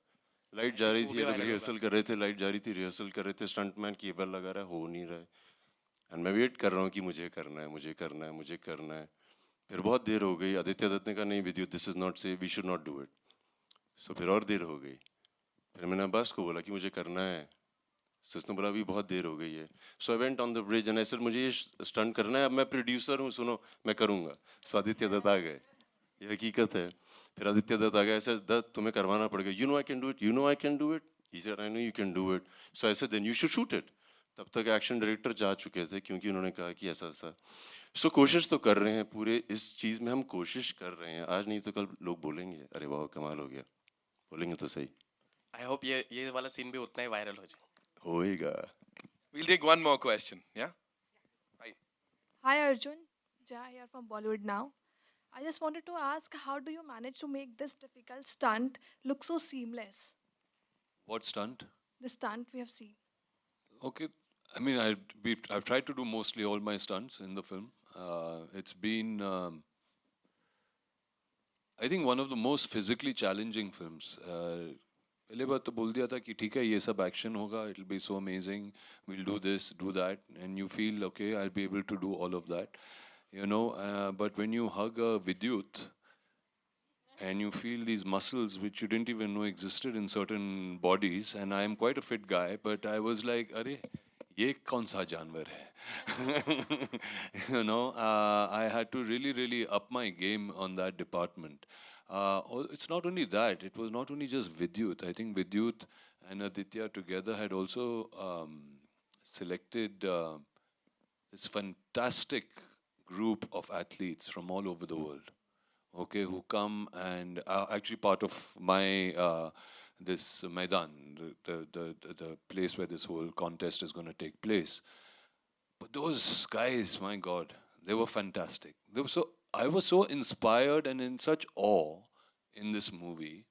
लाइट जा रही थी, लोग रिहर्सल कर रहे थे, लाइट जा रही थी, रिहर्सल कर रहे थे, स्टंटमैन केबल लगा रहा है, हो नहीं रहा है। एंड मैं वेट कर रहा हूँ कि मुझे करना है, मुझे करना है, मुझे करना है। फिर बहुत देर हो गई, आदित्य दत्त ने कहा नहीं Vidyut, this is not safe, we should not do it. So फिर और देर हो गई। फिर मैंने अब्बास को बोला कि मुझे करना है। सिस्टम बोला अभी बहुत देर हो गई है। So I went on the bridge and I said मुझे ये स्टंट करना है, अब मैं प्रोड्यूसर हूँ, सुनो मैं करूँगा। सो आदित्य दत्त आ गए, ये हकीकत है। फिर आदित्य दत्त आ गया, ऐसे दत्त तुम्हें करवाना पड़ेगा, you know I can do it, you know I can do it. He said I know you can do it. So I said then you should shoot it. तब तक एक्शन डायरेक्टर जा चुके थे क्योंकि उन्होंने कहा कि ऐसा ऐसा। सो कोशिश तो कर रहे हैं, पूरे इस चीज़ में हम कोशिश कर रहे हैं। आज नहीं तो कल लोग बोलेंगे अरे वाह कमाल हो गया, बोलेंगे तो सही। I hope ये वाला सीन भी उतना ही वायरल हो जाए। होएगा। We'll take one more question. Yeah. Hi Arjun, Jai here from Bollywood now. I just wanted to ask, how do you manage to make this difficult stunt look so seamless? What stunt? The stunt we have seen. Okay, I mean, I've tried to do mostly all my stunts in the film. It's been, I think, one of the most physically challenging films. पहले बार तो बोल दिया था कि ठीक है ये सब एक्शन होगा, it'll be so amazing, we'll do this, do that, and you feel okay, I'll be able to do all of that, you know. But when you hug a Vidyut and you feel these muscles which you didn't even know existed in certain bodies, and I am quite a fit guy, but I was like, अरे ये कौन सा जानवर है? You know, I had to really up my game on that department. It's not only that, it was not only just Vidyut. I think Vidyut and Aditya together had also selected this fantastic group of athletes from all over the world, okay, who come and are actually part of my this Maidan, the place where this whole contest is going to take place. But those guys, my God, they were fantastic. They were so, I was so inspired and in such awe in this movie,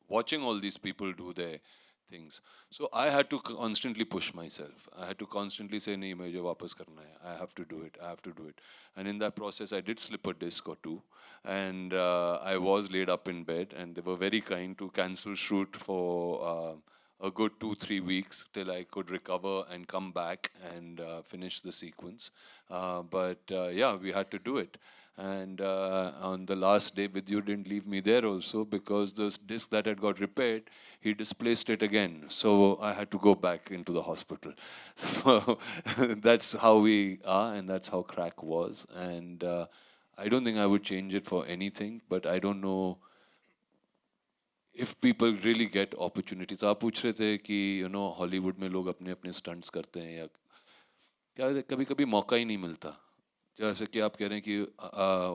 watching all these people do their things. So I had to constantly push myself. I had to constantly say, nahi, mujhe wapas karna hai. I have to do it. I have to do it. And in that process, I did slip a disc or two. And I was laid up in bed. And they were very kind to cancel shoot for a good 2-3 weeks till I could recover and come back and finish the sequence. But yeah, we had to do it. And on the last day, Vidyut didn't leave me there also because the disc that had got repaired, he displaced it again. So I had to go back into the hospital. So that's how we are, and that's how Crakk was. And I don't think I would change it for anything, but I don't know if people really get opportunities. आप पूछ रहे थे कि you know Hollywood में लोग अपने अपने stunts करते हैं या क्या कभी-कभी मौका ही नहीं मिलता. जैसे कि आप कह रहे हैं कि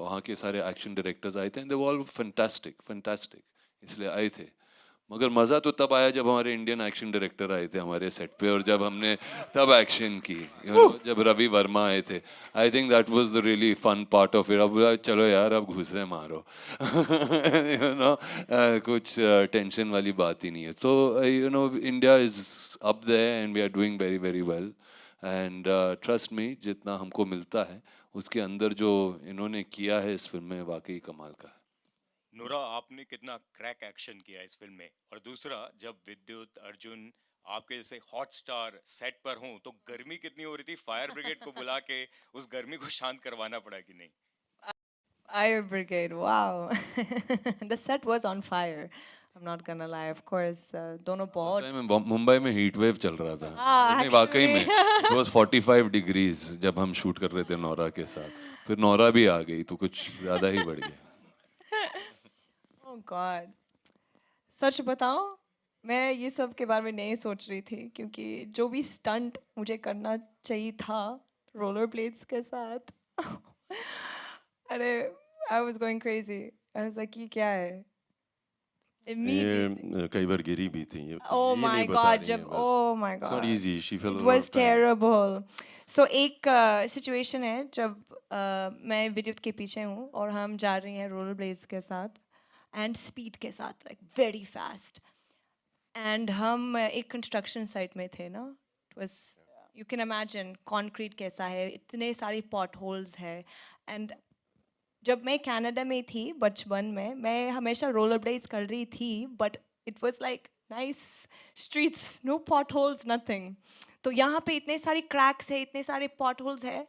वहाँ के सारे एक्शन डायरेक्टर्स आए थे, and they were all fantastic, इसलिए आए थे. मगर मज़ा तो तब आया जब हमारे इंडियन एक्शन डायरेक्टर आए थे हमारे सेट पे और जब हमने तब एक्शन की, जब रवि वर्मा आए थे. I think that was the really fun part of it. अब चलो यार अब घुसे मारो. कुछ टेंशन वाली बात ही नहीं है. तो India is up there and we are doing very very well. And trust me, जितना हमको मिलता है उसके अंदर जो इन्होंने किया है इस फिल्म में वाकई कमाल का है. नोरा, आपने कितना क्रैक एक्शन किया इस फिल्म में. और दूसरा, जब विद्युत, अर्जुन आपके जैसे हॉट स्टार सेट पर हों तो गर्मी कितनी हो रही थी. फायर ब्रिगेड को बुला के उस गर्मी को शांत करवाना पड़ा कि नहीं? Fire brigade, wow. The set was on fire. I'm not gonna lie, of course. दोनों उस बहुत. टाइम में मुंबई में हीट वेव चल रहा था. हाँ, नहीं वाकई में actually. it was 45 डिग्रीज जब हम शूट कर रहे थे नोरा के साथ. फिर नोरा भी आ गई तो कुछ ज़्यादा ही बढ़ गया. Oh God. सच बताऊं, मैं ये सब के बारे में नहीं सोच रही थी क्योंकि जो भी स्टंट मुझे करना चाहिए था रोलर ब्लेड्स के साथ, अरे I was going crazy. I was like, ये क्या है? Immediately. ये कई बार गिरी भी थी. Oh my God, जब oh my It's God. not easy. She fell It a lot was of times. terrible. So एक situation है जब मैं विद्युत के पीछे हूँ और हम जा रही हैं रोलर ब्लेड्स के साथ and speed के साथ, like very fast. And हम एक construction site में थे ना. It was, you can imagine concrete कैसा है, इतने सारे potholes है. And जब मैं कनाडा में थी बचपन में, मैं हमेशा रोलर ब्लेड्स कर रही थी, but it was like nice streets, no potholes, nothing. तो यहाँ पे इतने सारे क्रैक्स है, इतने सारे potholes है,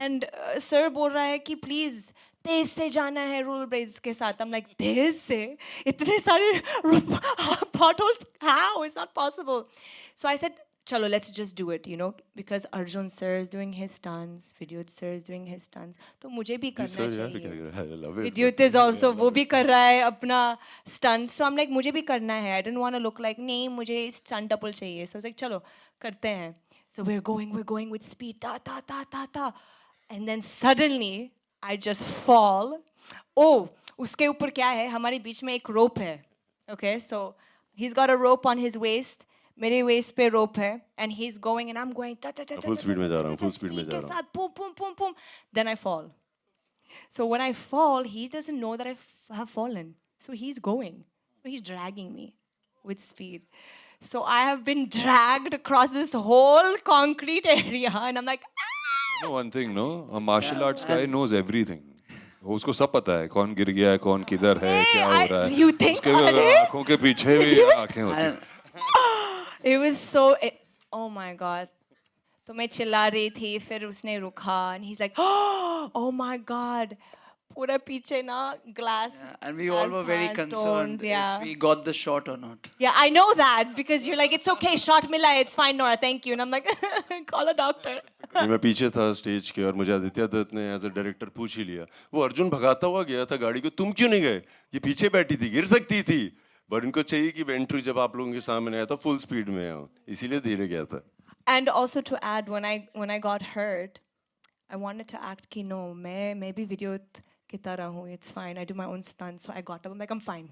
and सर बोल रहा है कि प्लीज तेज से जाना है रोलर ब्लेड्स के साथ. I'm like, तेज से? इतने सारे potholes, how? It's not possible. So I said, chalo, let's just do it, because Arjun sir is doing his stunts, Vidyut sir is doing his stunts, तो मुझे भी करना चाहिए. Vidyut is also, वो भी कर रहा है अपना stunts. So I'm like, मुझे भी करना है. I didn't want to look like, नहीं, मुझे stunt double चाहिए. So I was like, चलो, करते हैं. So we're going with speed, ta ta ta ta ta, and then suddenly I just fall. Oh, उसके ऊपर क्या है? हमारे बीच में एक rope है. Okay, so he's got a rope on his waist. मेरे waist पे rope है, and he's going and I'm going. Full speed में जा रहा हूँ. Full speed में जा के रहा हूँ. साथ boom boom boom boom. Then I fall. So when I fall, he doesn't know that I have fallen. So he's going. So he's dragging me with speed. So I have been dragged across this whole concrete area, and I'm like, You know one thing, no? A martial arts guy knows everything. उसको सब पता है कौन गिर गया है, कौन किधर है, क्या हो रहा है. You think? उसके आँखों के पीछे भी आँखें होती हैं. It was so, oh my God. तो मैं चिल्ला रही थी, फिर उसने रुका, and he's like, oh my God. पूरा पीछे ना glass. Yeah, and we all were very concerned if we got the shot or not. Yeah, I know that because you're like, it's okay, shot mila hai, it's fine, Nora, thank you. And I'm like, call a doctor. मैं पीछे था stage के और मुझे आदित्य दत्त ने as a director पूछ ही लिया. वो अर्जुन भगाता हुआ गया था गाड़ी को, तुम क्यों नहीं गए? ये पीछे बैठी थी, गिर सकती थी. बट इनको चाहिए कि एंट्री जब आप लोगों के सामने आया तो फुल स्पीड में आओ, इसीलिए धीरे गया था. And also to add, when I got hurt, I wanted to act कि no, मैं भी Vidyut की तरह हूँ, it's fine, I do my own stunts. So I got up, I'm like, I'm fine.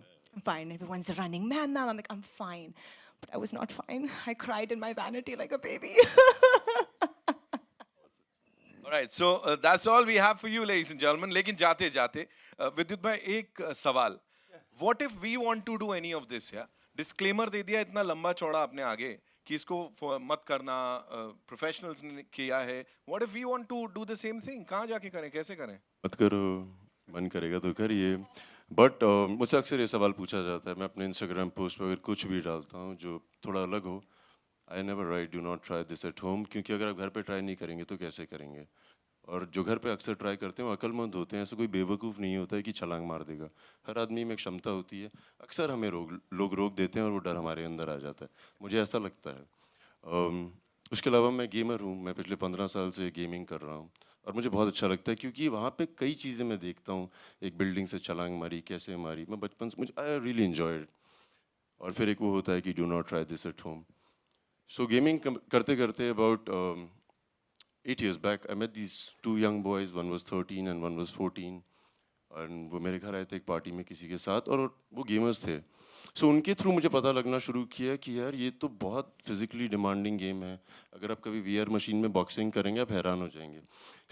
Everyone's running, ma'am, I'm like, I'm fine. But I was not fine. I cried in my vanity like a baby. All right, so that's all we have for you, ladies and gentlemen. लेकिन जाते जाते विद्युत भाई एक सवाल. What if we want to do any of this? Yeah, disclaimer दे दिया इतना लंबा चौड़ा आपने आगे कि इसको मत करना, प्रोफेशनल्स ने किया है. What if we want to do the same thing? कहाँ जाके करें, कैसे करें? मत करो, मन करेगा तो करिए. बट मुझसे अक्सर ये सवाल पूछा जाता है. मैं अपने इंस्टाग्राम पोस्ट पर अगर कुछ भी डालता हूँ जो थोड़ा अलग हो, I never write do not try this at home, क्योंकि अगर आप घर पे ट्राई नहीं करेंगे तो कैसे करेंगे. और जो घर पे अक्सर ट्राई करते हैं वो अक्लमंद होते हैं. ऐसा कोई बेवकूफ़ नहीं होता है कि छलांग मार देगा. हर आदमी में एक क्षमता होती है. अक्सर हमें लोग रोक देते हैं और वो डर हमारे अंदर आ जाता है. मुझे ऐसा लगता है. उसके अलावा मैं गेमर हूँ. मैं पिछले 15 साल से गेमिंग कर रहा हूँ और मुझे बहुत अच्छा लगता है क्योंकि वहाँ पे कई चीज़ें मैं देखता हूँ. एक बिल्डिंग से छलांग मारी, कैसे मारी, मैं बचपन से मुझे आई रियली एन्जॉयड. और फिर एक वो होता है कि do not try this at home. So gaming करते करते about 8 years back, I met these 2 young boys. One was 13 and one was 14. And वो मेरे घर आए थे एक पार्टी में किसी के साथ और वो गेमर्स थे. सो उनके थ्रू मुझे पता लगना शुरू किया कि यार ये तो बहुत फिजिकली डिमांडिंग गेम है, अगर आप कभी VR मशीन में बॉक्सिंग करेंगे आप हैरान हो जाएंगे।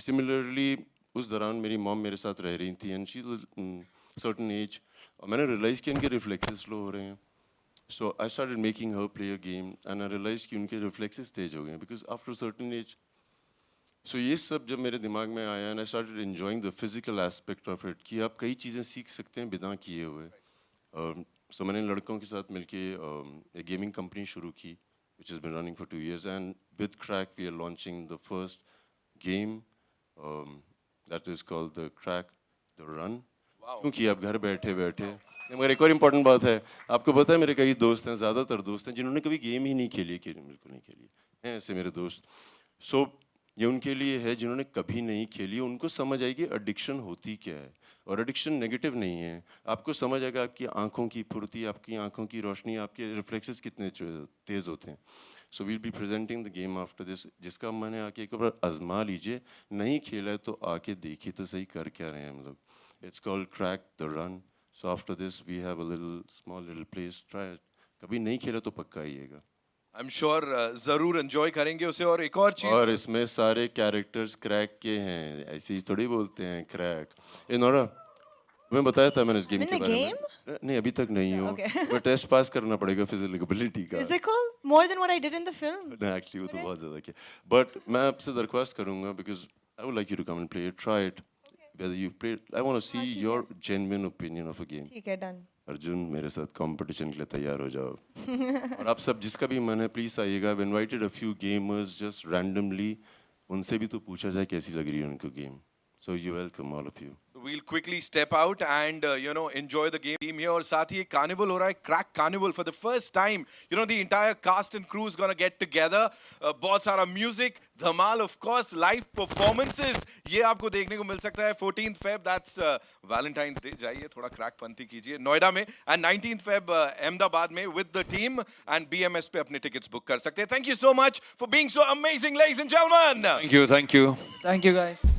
सिमिलरली उस दौरान मेरी मॉम मेरे साथ रह रही थी एंड शी सर्टन एज, और मैंने रियलाइज़ किया इनके रिफ्लेक्सेस स्लो हो रहे हैं। So I started making her play a game and I realize कि उनके रिफ्लेक्सेस तेज हो गए because after certain age. So ये सब जब मेरे दिमाग में आया and I started enjoying the physical aspect of it कि आप कई चीज़ें सीख सकते हैं बिना किए हुए। सो मैंने लड़कों के साथ मिलके एक गेमिंग कंपनी शुरू की which is been running for 2 years and with Crakk we are launching the first game that is called the Crakk the run. क्योंकि आप घर बैठे बैठे, मगर एक और इम्पॉर्टेंट बात है, आपको पता है मेरे कई दोस्त हैं, ज़्यादातर दोस्त हैं जिन्होंने कभी गेम ही नहीं खेली, बिल्कुल नहीं खेली हैं ऐसे मेरे दोस्त। सो ये उनके लिए है जिन्होंने कभी नहीं खेली, उनको समझ आएगी एडिक्शन होती क्या है, और एडिक्शन नेगेटिव नहीं है। आपको समझ आएगा आपकी आंखों की फुर्ती, आपकी आंखों की रोशनी, आपके रिफ्लेक्सेस कितने तेज़ होते हैं। So we'll be presenting the game after this, जिसका मन है आके एक बार आजमा लीजिए, नहीं खेला है तो आके देखिए तो सही कर क्या रहे हैं हम लोग। It's called Crack the Run. So after this we have a small little place. Try it. कभी नहीं खेला तो पक्का आइएगा। I'm sure जरूर enjoy करेंगे उसे। और एक और चीज, और इसमें सारे कैरेक्टर्स क्रैक के हैं, ऐसे ही थोड़ी बोलते हैं क्रैक। ए नोरा, मैं बताया था मैंने इस गेम के बारे में। नहीं अभी तक नहीं हूँ, पर टेस्ट पास करना पड़ेगा फिजिकलिटी का। Physical? More than what I did in the film? नहीं एक्चुअली वो तो बहुत ज़्यादा किया, बट मैं आपसे दरख्वास्त करूँगा because I would like you to come and play it, try it. Whether you play, I want to see your genuine opinion of a game. ठीक है, done. अर्जुन मेरे साथ कंपटीशन के लिए तैयार हो जाओ। और आप सब जिसका भी मन है प्लीज आइएगा। I've invited a few gamers just randomly, उनसे भी तो पूछा जाए कैसी लग रही है उनको game. So you're welcome all of you. We'll quickly step out and enjoy the game here. और साथ ही एक carnival हो रहा है, Crack Carnival for the first time. The entire cast and crew is gonna get together. बहुत सारा music, Dhamaal, of course, live performances. ये आपको देखने को मिल सकता है 14th Feb. That's Valentine's Day. जाइए थोड़ा क्रैक पंथी कीजिए नोएडा में, and 19th Feb अहमदाबाद में with the team, and BMS पे अपने tickets book कर सकते हैं. Thank you so much for being so amazing, ladies and gentlemen. Thank you. Thank you guys.